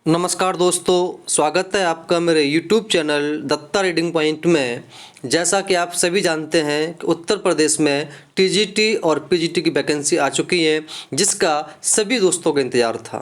नमस्कार दोस्तों, स्वागत है आपका मेरे YouTube channel Datta reading point में। जैसा कि आप सभी जानते हैं कि उत्तर प्रदेश में टीजीटी और पीजीटी की वैकेंसी आ चुकी है, जिसका सभी दोस्तों को इंतज़ार था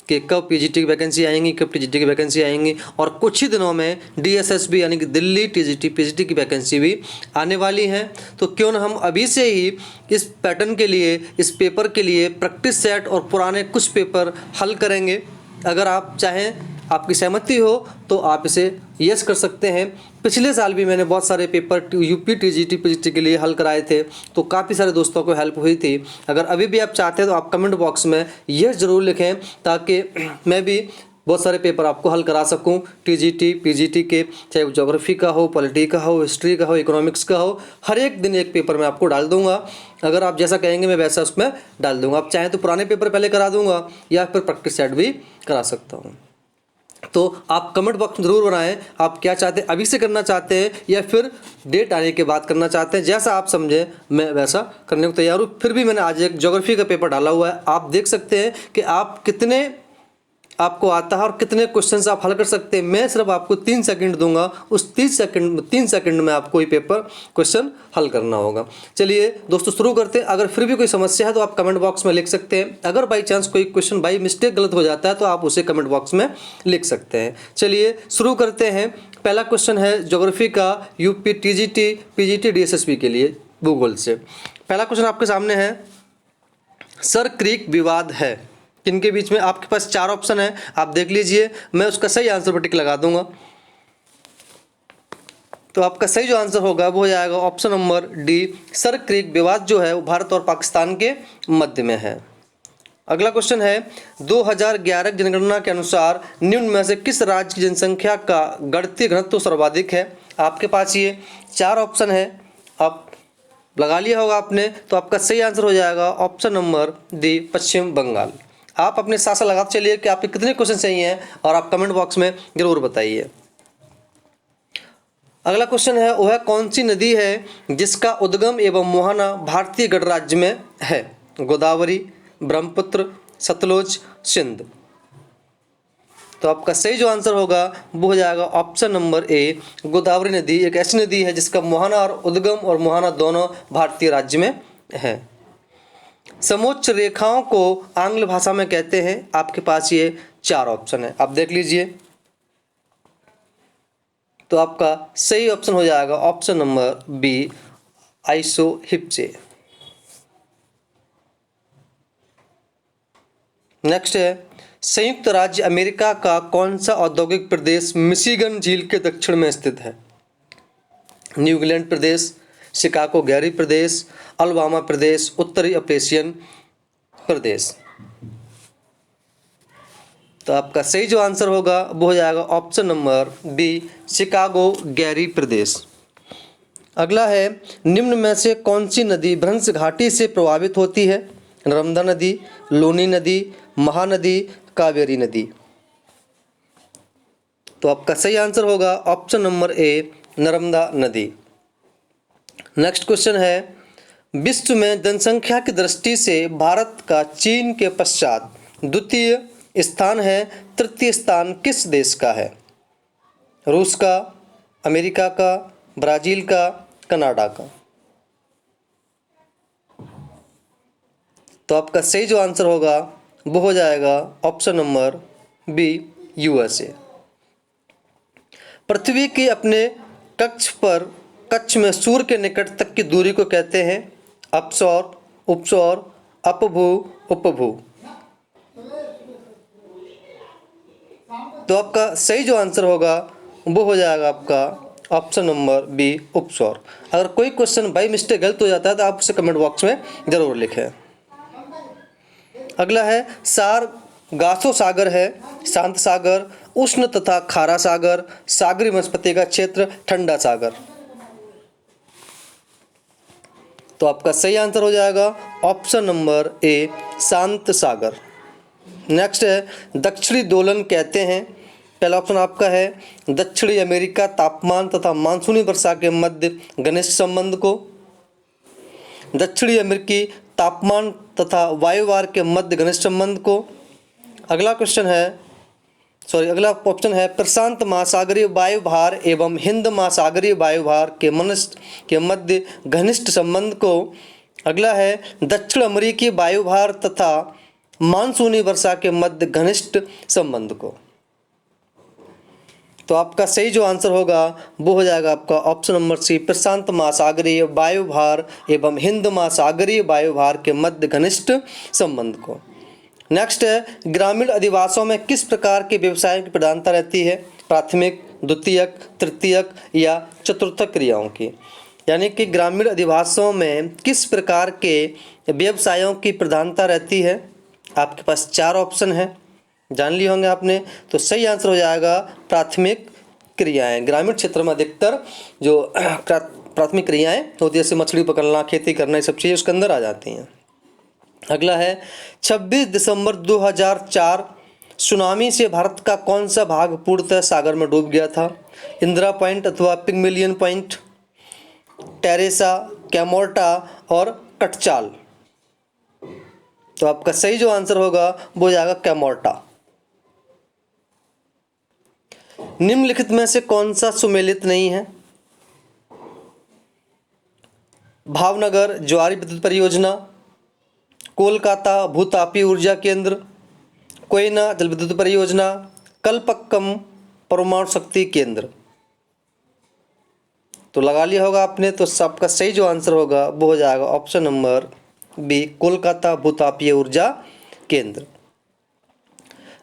कि कब पीजीटी की वैकेंसी आएंगी, कब टीजीटी की वैकेंसी आएंगी। और कुछ ही दिनों में डीएसएसबी यानी कि दिल्ली टीजीटी पीजीटी की वैकेंसी भी आने वाली है। तो क्यों न हम अभी से ही इस पैटर्न के लिए, इस पेपर के लिए प्रैक्टिस सेट और पुराने कुछ पेपर हल करेंगे। अगर आप चाहें, आपकी सहमति हो तो आप इसे यस कर सकते हैं। पिछले साल भी मैंने बहुत सारे पेपर यूपी टीजीटी पीजीटी के लिए हल कराए थे, तो काफ़ी सारे दोस्तों को हेल्प हुई थी। अगर अभी भी आप चाहते हैं तो आप कमेंट बॉक्स में यस ज़रूर लिखें, ताकि मैं भी बहुत सारे पेपर आपको हल करा सकूं टीजीटी पीजीटी के, चाहे वो ज्योग्राफी का हो, पॉलिटी का हो, हिस्ट्री का हो, इकोनॉमिक्स का हो। हर एक दिन एक पेपर मैं आपको डाल दूंगा। अगर आप जैसा कहेंगे मैं वैसा उसमें डाल दूंगा। आप चाहें तो पुराने पेपर पहले करा दूंगा या फिर प्रैक्टिस सेट भी करा सकता हूँ। तो आप कमेंट बॉक्स में ज़रूर बनाएं, आप क्या चाहते हैं, अभी से करना चाहते हैं या फिर डेट आने के बाद करना चाहते हैं। जैसा आप समझें मैं वैसा करने को तैयार हूँ। फिर भी मैंने आज एक ज्योग्राफी का पेपर डाला हुआ है, आप देख सकते हैं कि आप कितने आपको आता है और कितने क्वेश्चंस आप हल कर सकते हैं। मैं सिर्फ आपको 3 सेकंड दूंगा, उस 3 सेकंड में आपको ये पेपर क्वेश्चन हल करना होगा। चलिए दोस्तों शुरू करते हैं। अगर फिर भी कोई समस्या है तो आप कमेंट बॉक्स में लिख सकते हैं। अगर बाई चांस कोई क्वेश्चन बाई मिस्टेक गलत हो जाता है तो आप उसे कमेंट बॉक्स में लिख सकते हैं। चलिए शुरू करते हैं। पहला क्वेश्चन है ज्योग्राफी का, यूपी टीजीटी पीजीटी डीएसएसबी के लिए भूगोल से। पहला क्वेश्चन आपके सामने है, सर क्रीक विवाद है किनके बीच में। आपके पास 4 ऑप्शन है, आप देख लीजिए। मैं उसका सही आंसर पर टिक लगा दूंगा। तो आपका सही जो आंसर होगा वो हो जाएगा option number D. Sir creek विवाद जो है वो भारत और पाकिस्तान के मध्य में है। अगला क्वेश्चन है, 2011 की जनगणना के अनुसार निम्न में से किस राज्य की जनसंख्या का गणितीय घनत्व सर्वाधिक है। आपके पास ये 4 ऑप्शन है, आप लगा लिया होगा आपने। तो आपका सही आंसर हो जाएगा ऑप्शन नंबर डी, पश्चिम बंगाल। आप अपने साथ साथ लगाते चलिए कि आपके कितने क्वेश्चन सही हैं और आप कमेंट बॉक्स में जरूर बताइए। अगला क्वेश्चन है, वह कौन सी नदी है जिसका उद्गम एवं मुहाना भारतीय गणराज्य में है। गोदावरी, ब्रह्मपुत्र, सतलुज, सिंध। तो आपका सही जो आंसर होगा वो हो जाएगा ऑप्शन नंबर ए, गोदावरी नदी एक ऐसी नदी है जिसका मुहाना और उद्गम और मुहाना दोनों भारतीय राज्य में है। समोच्च रेखाओं को आंग्ल भाषा में कहते हैं। आपके पास ये 4 ऑप्शन है, आप देख लीजिए। तो आपका सही ऑप्शन हो जाएगा ऑप्शन नंबर बी, आइसोहिप्से। नेक्स्ट है, संयुक्त राज्य अमेरिका का कौन सा औद्योगिक प्रदेश मिशिगन झील के दक्षिण में स्थित है। न्यूजीलैंड प्रदेश, शिकागो गैरी प्रदेश, अलाबामा प्रदेश, उत्तरी अप्रेशियन प्रदेश। तो आपका सही जो आंसर होगा वो हो जाएगा option number B, Chicago Gary प्रदेश। अगला है, निम्न में से कौन सी नदी भ्रंश घाटी से प्रभावित होती है। नर्मदा नदी, लूनी नदी, महानदी, कावेरी नदी। तो आपका सही आंसर होगा ऑप्शन नंबर ए, नर्मदा नदी। नेक्स्ट क्वेश्चन है, विश्व में जनसंख्या की दृष्टि से भारत का चीन के पश्चात द्वितीय स्थान है। तृतीय स्थान किस देश का है। रूस का, अमेरिका का, ब्राज़ील का, कनाडा का। तो आपका सही जो आंसर होगा वो हो जाएगा ऑप्शन नंबर बी, यूएसए। पृथ्वी के अपने कक्ष में सूर्य के निकट तक की दूरी को कहते हैं अपसौर, उपसौर, अपभू, उपभू। तो आपका सही जो आंसर होगा वो हो जाएगा आपका ऑप्शन नंबर बी, उपसौर। अगर कोई क्वेश्चन बाई मिस्टेक गलत हो जाता है तो आप उसे कमेंट बॉक्स में जरूर लिखें। अगला है, सारगासो सागर है, शांत सागर, उष्ण तथा खारा सागर, सागरी वनस्पति का क्षेत्र, ठंडा सागर। तो आपका सही आंसर हो जाएगा ऑप्शन नंबर ए, शांत सागर। नेक्स्ट है, दक्षिणी दोलन कहते हैं। पहला ऑप्शन आपका है दक्षिणी अमेरिका तापमान तथा मानसूनी वर्षा के मध्य घनिष्ठ संबंध को। दक्षिणी अमेरिकी तापमान तथा वायुवार के मध्य घनिष्ठ संबंध को। अगला क्वेश्चन है, सॉरी, अगला ऑप्शन है प्रशांत महासागरीय वायुभार एवं हिंद महासागरीय वायुभार के मध्य घनिष्ठ संबंध को। अगला है दक्षिण अमेरिकी वायुभार तथा मानसूनी वर्षा के मध्य घनिष्ठ संबंध को। तो आपका सही जो आंसर होगा वो हो जाएगा आपका ऑप्शन नंबर सी, प्रशांत महासागरीय वायुभार एवं हिंद महासागरीय वायुभार के मध्य घनिष्ठ संबंध को। नेक्स्ट है ग्रामीण अधिवासों में किस प्रकार के व्यवसायों की प्रधानता रहती है? प्राथमिक, द्वितीयक, तृतीयक या चतुर्थक क्रियाओं की। यानी कि ग्रामीण अधिवासों में किस प्रकार के व्यवसायों की प्रधानता रहती है? आपके पास 4 ऑप्शन है, जान लिए होंगे आपने। तो सही आंसर हो जाएगा प्राथमिक क्रियाएं। ग्रामीण क्षेत्र में अधिकतर जो प्राथमिक क्रियाएं होती है, जैसे मछली पकड़ना, खेती करना, ये सब चीज़ें उसके अंदर आ जाती हैं। अगला है 26 दिसंबर 2004 सुनामी से भारत का कौन सा भाग पूर्णतः सागर में डूब गया था? इंदिरा पॉइंट अथवा पिग्मेलियन पॉइंट, टेरेसा, कैमोर्टा और कटचाल। तो आपका सही जो आंसर होगा वो जाएगा कैमोर्टा। निम्नलिखित में से कौन सा सुमेलित नहीं है? भावनगर ज्वारी विद्युत परियोजना, कोलकाता भूतापीय ऊर्जा केंद्र, कोयना जल विद्युत परियोजना, कलपक्कम परमाणु शक्ति केंद्र। तो लगा लिया होगा आपने। तो सबका सही जो आंसर होगा वो हो जाएगा ऑप्शन नंबर बी, कोलकाता भूतापीय ऊर्जा केंद्र।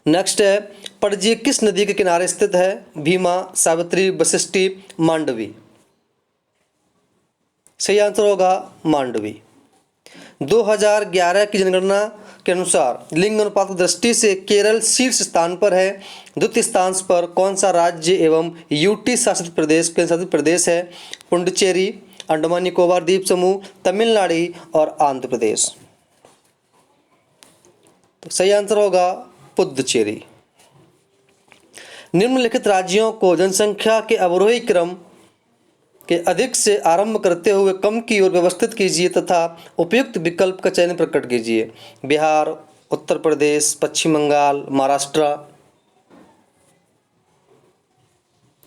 नेक्स्ट है पणजी किस नदी के किनारे स्थित है? भीमा, सावित्री, वशिष्ठी, मांडवी। सही आंसर होगा मांडवी। 2011 की जनगणना के अनुसार लिंग अनुपात की दृष्टि से केरल शीर्ष स्थान पर है। द्वितीय स्थान पर कौन सा राज्य एवं यूटी शासित प्रदेश केंद्र शासित प्रदेश है? पुडुचेरी, अंडमान निकोबार द्वीप समूह, तमिलनाडु और आंध्र प्रदेश। तो सही आंसर होगा पुडुचेरी। निम्नलिखित राज्यों को जनसंख्या के अवरोही क्रम के अधिक से आरंभ करते हुए कम की ओर व्यवस्थित कीजिए तथा उपयुक्त विकल्प का चयन प्रकट कीजिए। बिहार, उत्तर प्रदेश, पश्चिम बंगाल, महाराष्ट्र।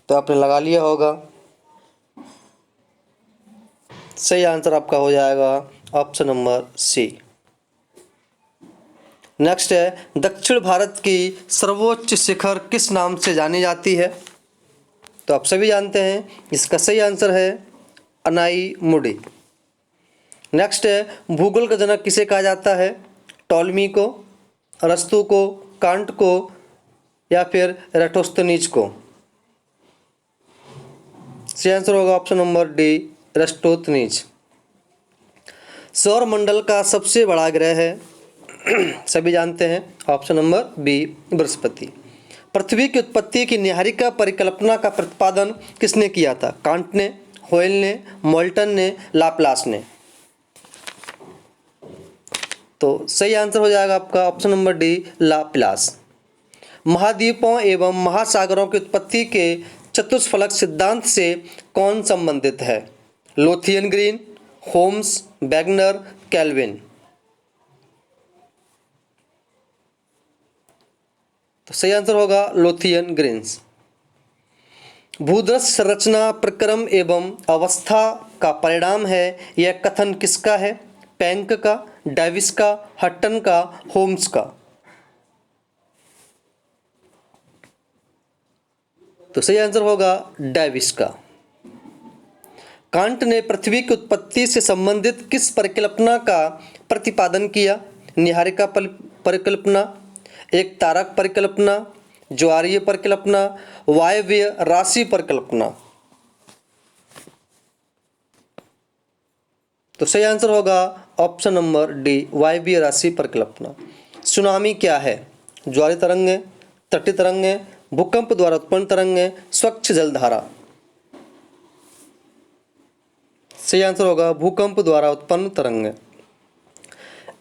तो आपने लगा लिया होगा। सही आंसर आपका हो जाएगा ऑप्शन नंबर सी। नेक्स्ट है दक्षिण भारत की सर्वोच्च शिखर किस नाम से जानी जाती है? तो आप सभी जानते हैं, इसका सही आंसर है अनाईमुडी। नेक्स्ट है भूगोल का जनक किसे कहा जाता है? टॉलमी को, अरस्तु को, कांट को या फिर एराटोस्थेनीज को। सही आंसर होगा ऑप्शन नंबर डी, एराटोस्थेनीज। सौर मंडल का सबसे बड़ा ग्रह है सभी जानते हैं, ऑप्शन नंबर बी, बृहस्पति। पृथ्वी की उत्पत्ति की न्यायिका परिकल्पना का प्रतिपादन किसने किया था? कांट ने, होयल ने, मोल्टन ने, लाप्लास ने। तो सही आंसर हो जाएगा आपका ऑप्शन नंबर डी, लाप्लास। महाद्वीपों एवं महासागरों की उत्पत्ति के चतुष्फलक सिद्धांत से कौन संबंधित है? Lothian green, Holmes, Wagner, Calvin. तो सही आंसर होगा लोथियन ग्रीन्स। भूदृश्य संरचना प्रक्रम एवं अवस्था का परिणाम है, यह कथन किसका है? पैंक का, डेविस का, हट्टन का, होम्स का। तो सही आंसर होगा डेविस का। कांट ने पृथ्वी की उत्पत्ति से संबंधित किस परिकल्पना का प्रतिपादन किया? न्यायिका परिकल्पना, एक तारक परिकल्पना, ज्वारीय परिकल्पना, वायव्य राशि परिकल्पना। तो सही आंसर होगा ऑप्शन नंबर डी, वायव्य राशि परिकल्पना। सुनामी क्या है? ज्वारीय तरंगें, तटीय तरंगें, भूकंप द्वारा उत्पन्न तरंगें, स्वच्छ जलधारा। सही आंसर होगा भूकंप द्वारा उत्पन्न तरंगें।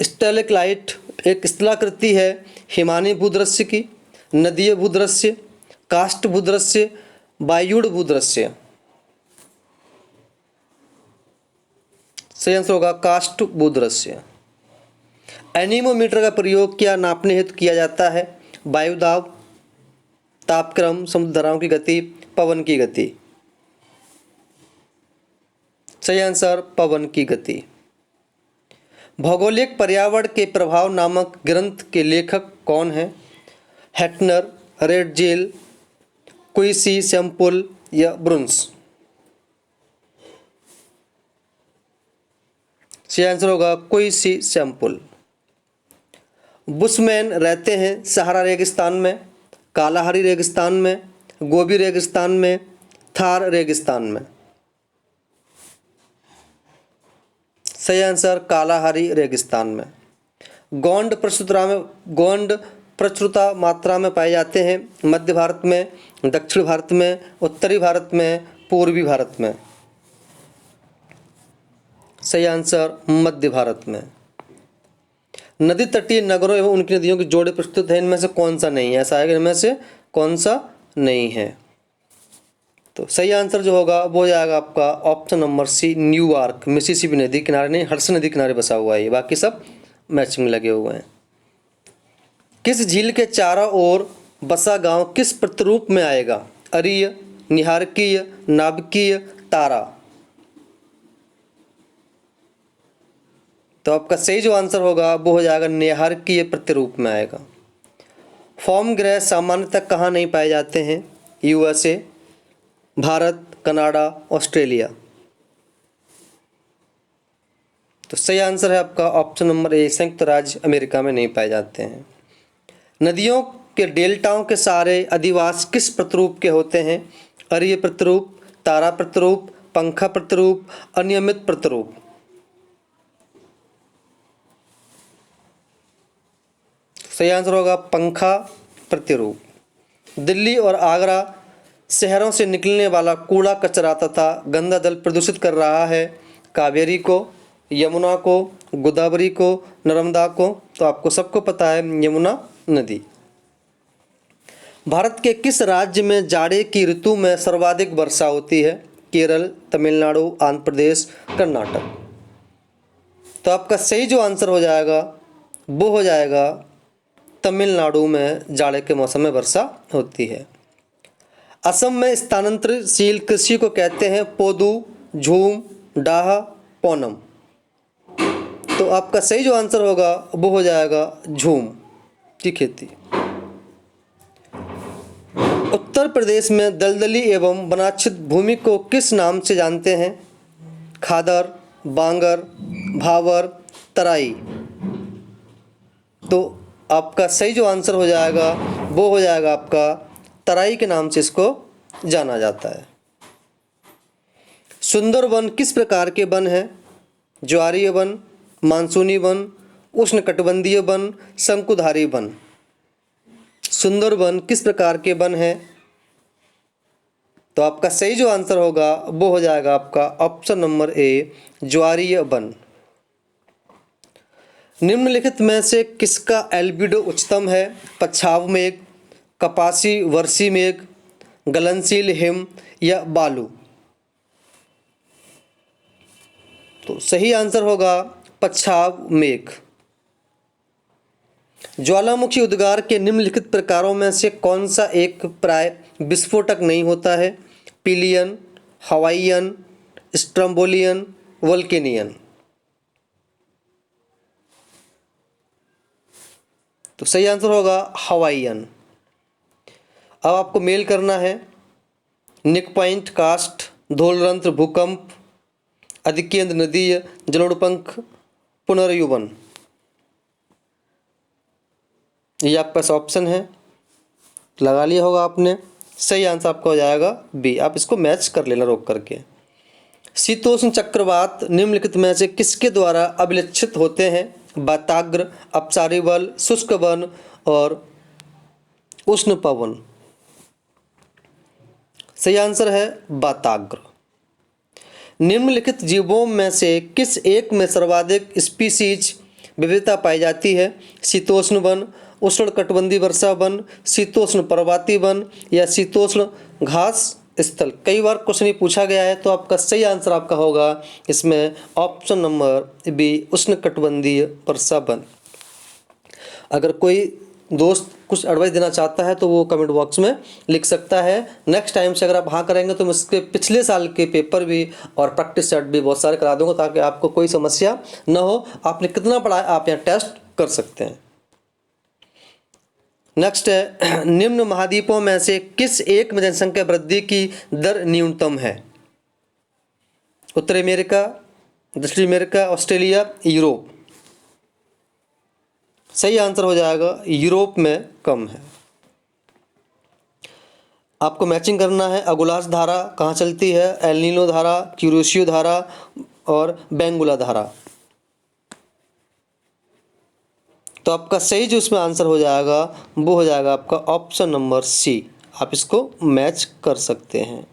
स्टैलेक्टाइट एक स्थलाकृति है हिमानी भूदृश्य की, नदीय भूदृश्य, काष्ठ भूदृश्य, वायुड़ भूदृश्य। सही आंसर होगा काष्ठ भूदृश्य। एनीमोमीटर का प्रयोग क्या नापने हेतु किया जाता है? वायु दाब, तापक्रम, समुद्र धाराओं की गति, पवन की गति। सही आंसर पवन की गति। भौगोलिक पर्यावरण के प्रभाव नामक ग्रंथ के लेखक कौन है? हैटनर, रेडजेल, क्विसी सैम्पुल या ब्रुन्स। सही आंसर होगा क्विसी सैम्पुल। बुशमैन रहते हैं सहारा रेगिस्तान में, कालाहारी रेगिस्तान में, गोबी रेगिस्तान में, थार रेगिस्तान में। सही आंसर कालाहारी रेगिस्तान में। गोंड प्रचुरता मात्रा में पाए जाते हैं मध्य भारत में, दक्षिण भारत में, उत्तरी भारत में, पूर्वी भारत में। सही आंसर मध्य भारत में। नदी तटीय नगरों एवं उनकी नदियों की जोड़े प्रस्तुत है, इनमें से कौन सा नहीं है? ऐसा है कि इनमें से कौन सा नहीं है? तो सही आंसर जो होगा वो हो जाएगा आपका option number C, New York. Mississippi नदी किनारे नहीं, हडसन नदी किनारे बसा हुआ है ये, बाकी सब मैचिंग लगे हुए हैं। किस झील के चारों ओर बसा गांव किस प्रतिरूप में आएगा? अरीय, निहारकीय, नाभिकीय, तारा। तो आपका सही जो आंसर होगा वो हो जाएगा निहारकीय प्रतिरूप में आएगा। फॉर्म ग्रह सामान्यतः कहाँ नहीं पाए जाते हैं? USA, Bharat, Canada, Australia. तो सही आंसर है आपका ऑप्शन नंबर ए, संयुक्त राज्य अमेरिका में नहीं पाए जाते हैं। नदियों के डेल्टाओं के सारे अधिवास किस प्रतिरूप के होते हैं? अरीय प्रतिरूप, तारा प्रतिरूप, पंखा प्रतिरूप, अनियमित प्रतिरूप। सही आंसर होगा पंखा प्रतिरूप। दिल्ली और आगरा शहरों से निकलने वाला कूड़ा कचरा तथा गंदा जल प्रदूषित कर रहा है कावेरी को, यमुना को, गोदावरी को, नर्मदा को। तो आपको सबको पता है यमुना नदी। भारत के किस राज्य में जाड़े की ऋतु में सर्वाधिक वर्षा होती है? केरल, तमिलनाडु, आंध्र प्रदेश, कर्नाटक। तो आपका सही जो आंसर हो जाएगा वो हो जाएगा तमिलनाडु में जाड़े के मौसम में वर्षा होती है। असम में स्थानांतरशील कृषि को कहते हैं पोदू, झूम, डाह, पोनम। तो आपका सही जो आंसर होगा वो हो जाएगा झूम की खेती। उत्तर प्रदेश में दलदली एवं वनाच्छित भूमि को किस नाम से जानते हैं? खादर, बांगर, भावर, तराई। तो आपका सही जो आंसर हो जाएगा वो हो जाएगा आपका तराई के नाम से इसको जाना जाता है। सुंदर वन किस प्रकार के वन हैं? ज्वारीय वन, मानसूनी वन, उष्णकटिबंधीय वन, शंकुधारी वन। सुंदर वन किस प्रकार के वन हैं? तो आपका सही जो आंसर होगा वो हो जाएगा आपका ऑप्शन नंबर ए, ज्वारीय वन। निम्नलिखित में से किसका एल्बिडो उच्चतम है? पच्छाव मेघ, कपासी वर्षी मेघ, गलनशील हिम या बालू। तो सही आंसर होगा पच्छाव मेघ। ज्वालामुखी उद्गार के निम्नलिखित प्रकारों में से कौन सा एक प्राय विस्फोटक नहीं होता है? Plinian, Hawaiian, Strombolian, Vulcanian. तो सही आंसर होगा हवाइयन। अब आपको मेल करना है निक पॉइंट, कास्ट, धूलरंध्र, भूकंप, अधिकेंद्र नदीय, जलोढ़पंख, पुनर्युवन। ये आपका पास ऑप्शन है, लगा लिया होगा आपने। सही आंसर आपका हो जाएगा बी। आप इसको मैच कर लेना रोक करके। शीतोष्ण चक्रवात निम्नलिखित में से किसके द्वारा अभिलक्षित होते हैं? वाताग्र, अपसारी बल, शुष्क वन और उष्ण पवन। सही आंसर है वाताग्र। निम्नलिखित जीवों में से किस एक में सर्वाधिक स्पीसीज विविधता पाई जाती है? शीतोष्ण वन, उष्णकटिबंधीय वर्षा वन, शीतोष्ण पर्वतीय वन या शीतोष्ण घास स्थल। कई बार क्वेश्चन ये पूछा गया है, तो आपका सही आंसर आपका होगा इसमें ऑप्शन नंबर बी, उष्णकटिबंधीय वर्षा वन। अगर कोई दोस्त कुछ एडवाइस देना चाहता है तो वो कमेंट बॉक्स में लिख सकता है। नेक्स्ट टाइम से अगर आप हाँ करेंगे तो मैं इसके पिछले साल के पेपर भी और प्रैक्टिस सेट भी बहुत सारे करा दूंगा, ताकि आपको कोई समस्या न हो। आपने कितना पढ़ा है आप यहाँ टेस्ट कर सकते हैं। नेक्स्ट है, निम्न महाद्वीपों में से किस एक में जनसंख्या वृद्धि की दर न्यूनतम है? उत्तरी अमेरिका, दक्षिण अमेरिका, ऑस्ट्रेलिया, यूरोप। सही आंसर हो जाएगा यूरोप में कम है। आपको मैचिंग करना है। अगुलास धारा कहाँ चलती है? एल नीनो धारा, क्यूरोसियो धारा और बेंगुला धारा। तो आपका सही जो इसमें आंसर हो जाएगा वो हो जाएगा आपका ऑप्शन नंबर सी। आप इसको मैच कर सकते हैं।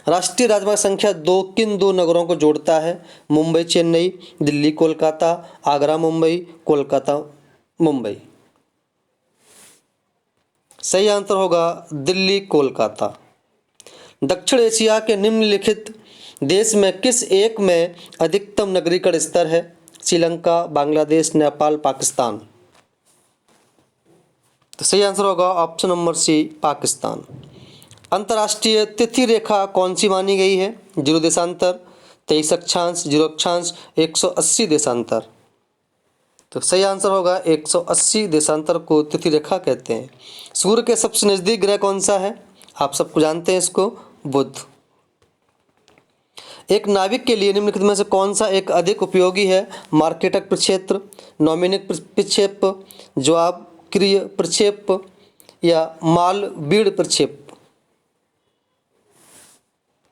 राष्ट्रीय राजमार्ग संख्या 2 किन दो नगरों को जोड़ता है? मुंबई चेन्नई, दिल्ली कोलकाता, आगरा मुंबई, कोलकाता मुंबई। सही आंसर होगा दिल्ली कोलकाता। दक्षिण एशिया के निम्नलिखित देश में किस एक में अधिकतम नागरिकता स्तर है? श्रीलंका, बांग्लादेश, नेपाल, पाकिस्तान। तो सही आंसर होगा ऑप्शन नंबर सी, पाकिस्तान। अंतर्राष्ट्रीय तिथि रेखा कौन सी मानी गई है? 0 देशांतर, 23 अक्षांश, 0 अक्षांश, 180 देशांतर। तो सही आंसर होगा 180 देशांतर को तिथि रेखा कहते हैं। सूर्य के सबसे नजदीक ग्रह कौन सा है? आप सबको जानते हैं इसको, बुध। एक नाविक के लिए निम्नलिखित में से कौन सा एक अधिक उपयोगी है? मार्केटक प्रक्षेत्र, नॉमिनिक प्रक्षेप, जवाबक्रिय प्रक्षेप या मालवीय प्रक्षेप।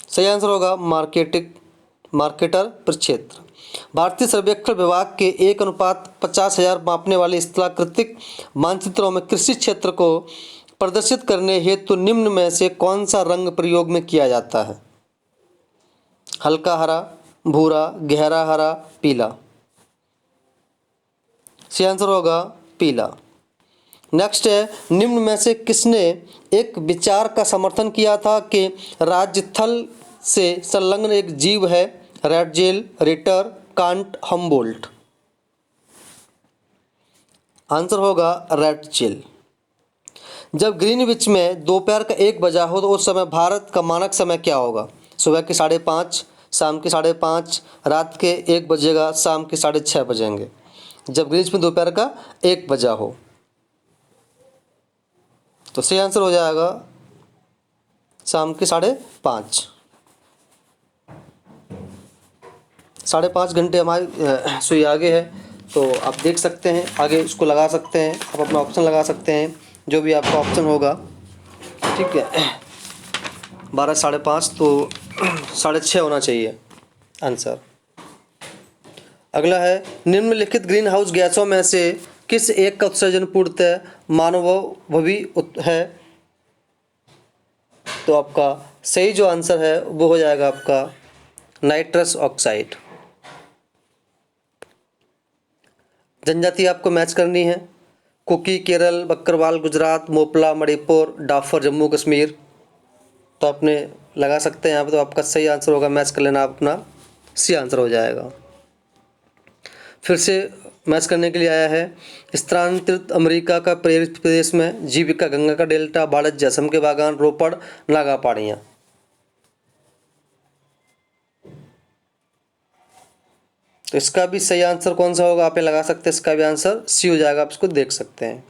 सही आंसर होगा मार्केटर प्रक्षेत्र। भारतीय सर्वेक्षण विभाग के 1:50,000 मापने वाले स्थलाकृतिक मानचित्रों में कृषि क्षेत्र को प्रदर्शित करने हेतु निम्न में से कौन सा रंग प्रयोग में किया जाता है? हल्का हरा, भूरा, गहरा हरा, पीला। सही आंसर होगा पीला। नेक्स्ट है, निम्न में से किसने एक विचार का समर्थन किया था कि राज्य थल से संलग्न एक जीव है? रैटजेल, रिटर, कांट, हम्बोल्ट। आंसर होगा रैटजेल। जब ग्रीनविच में दोपहर का 1 बजा हो तो उस समय भारत का मानक समय क्या होगा? सुबह के 5:30, शाम के 5:30, रात के 1 बजेगा, शाम के 6:30 बजेंगे। जब ग्रीनविच में दोपहर का 1 बजा हो तो सही आंसर हो जाएगा शाम के 5:30। 5:30 घंटे हमारी सुई आगे है, तो आप देख सकते हैं, आगे इसको लगा सकते हैं, आप अपना ऑप्शन लगा सकते हैं, जो भी आपका ऑप्शन होगा। ठीक है, 12 5:30 तो 6:30 होना चाहिए आंसर। अगला है, निम्नलिखित ग्रीन हाउस गैसों में से किस एक का उत्सर्जन पूर्णतः मानवभवी है? तो आपका सही जो आंसर है वो हो जाएगा आपका नाइट्रस ऑक्साइड। जनजाति आपको मैच करनी है। कुकी केरल, बकरवाल गुजरात, मोपला मणिपुर, डाफर जम्मू कश्मीर। तो आपने लगा सकते हैं यहाँ पे, तो आपका सही आंसर होगा, मैच कर लेना, आप अपना सी आंसर हो जाएगा। फिर से मैच करने के लिए आया है, स्थानांतरित अमेरिका का प्रेरित प्रदेश में जीविका गंगा का डेल्टा, बाड़ज जैसम के बागान, रोपड़, नागा पहाड़ियाँ। तो इसका भी सही आंसर कौन सा होगा आप ये लगा सकते हैं, इसका भी आंसर सी हो जाएगा, आप इसको देख सकते हैं।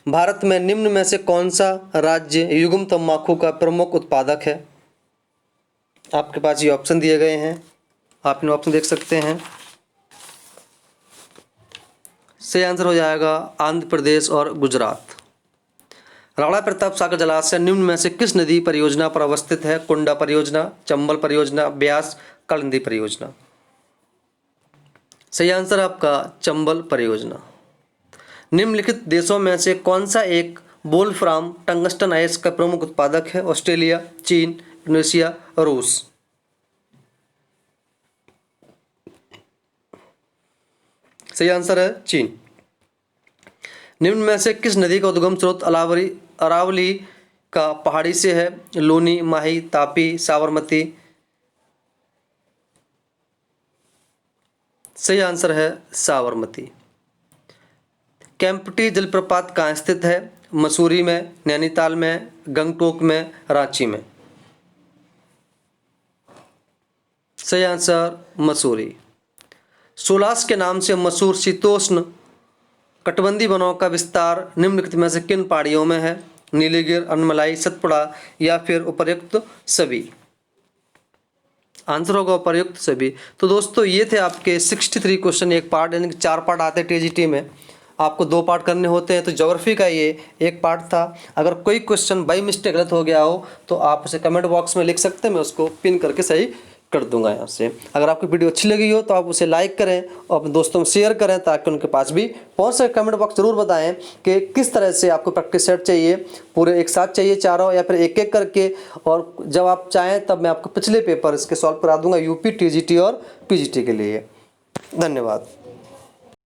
भारत में निम्न में से कौन सा राज्य युग्म तंबाकू का प्रमुख उत्पादक है? आपके पास ये ऑप्शन दिए गए हैं, आप इन ऑप्शन देख सकते हैं। सही आंसर हो जाएगा आंध्र प्रदेश और गुजरात। राणा प्रताप सागर जलाशय निम्न में से किस नदी परियोजना पर अवस्थित है? कुंडा परियोजना, चंबल परियोजना, ब्यास, कलिंदी परियोजना। सही आंसर आपका चंबल परियोजना। निम्नलिखित देशों में से कौन सा एक वोल्फ्राम टंगस्टन अयस्क का प्रमुख उत्पादक है? ऑस्ट्रेलिया, चीन, इंडोनेशिया, रूस। सही आंसर है चीन। निम्न में से किस नदी का उद्गम स्रोत अरावली का पहाड़ी से है? लूनी, माही, तापी, साबरमती। सही आंसर है साबरमती। केम्प्टी जलप्रपात कहाँ स्थित है? मसूरी में, नैनीताल में, गंगटोक में, रांची में। सही आंसर मसूरी। सोलास के नाम से मशहूर शीतोष्ण कटिबंधीय वनों का विस्तार निम्नलिखित में से किन पहाड़ियों में है? नीलीगिरी, अनमलाई, सतपुड़ा या फिर उपर्युक्त सभी। आंसर होगा उपर्युक्त सभी। तो दोस्तों ये थे आपके 63 क्वेश्चन एक पार्ट, यानी कि 4 पार्ट आते हैं टीजीटी में, आपको 2 पार्ट करने होते हैं। तो ज्योग्राफी का ये एक पार्ट था। अगर कोई क्वेश्चन बाई मिस्टेक गलत हो गया हो तो आप उसे कमेंट बॉक्स में लिख सकते हैं, मैं उसको पिन करके सही कर दूंगा यहाँ से। अगर आपकी वीडियो अच्छी लगी हो तो आप उसे लाइक करें और अपने दोस्तों में शेयर करें ताकि उनके पास भी पहुँच सके। कमेंट बॉक्स जरूर बताएं कि किस तरह से आपको प्रैक्टिस सेट चाहिए, पूरे एक साथ चाहिए चारों या फिर एक एक करके। और जब आप चाहें तब मैं आपको पिछले पेपर इसके सॉल्व करा दूंगा यूपी, टीजीटी और पीजीटी के लिए। धन्यवाद।